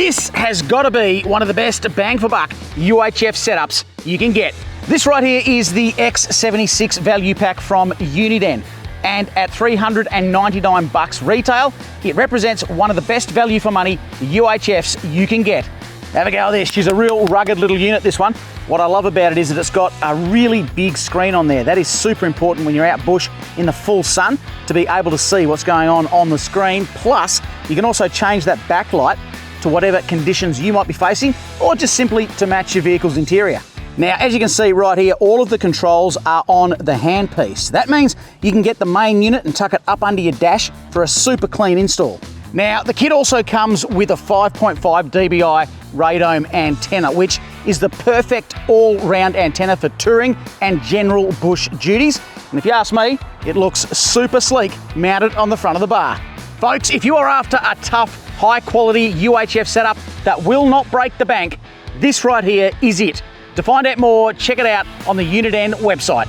This has got to be one of the best bang for buck UHF setups you can get. This right here is the X76 value pack from Uniden, and at $399 retail, it represents one of the best value for money UHFs you can get. Have a go at this. She's a real rugged little unit, this one. What I love about it is that it's got a really big screen on there. That is super important when you're out bush in the full sun, to be able to see what's going on the screen. Plus, you can also change that backlight to whatever conditions you might be facing, or just simply to match your vehicle's interior. Now, as you can see right here, all of the controls are on the handpiece. That means you can get the main unit and tuck it up under your dash for a super clean install. Now, the kit also comes with a 5.5 dBi radome antenna, which is the perfect all-round antenna for touring and general bush duties. And if you ask me, it looks super sleek mounted on the front of the bar. Folks, if you are after a tough, high-quality UHF setup that will not break the bank, this right here is it. To find out more, check it out on the Uniden website.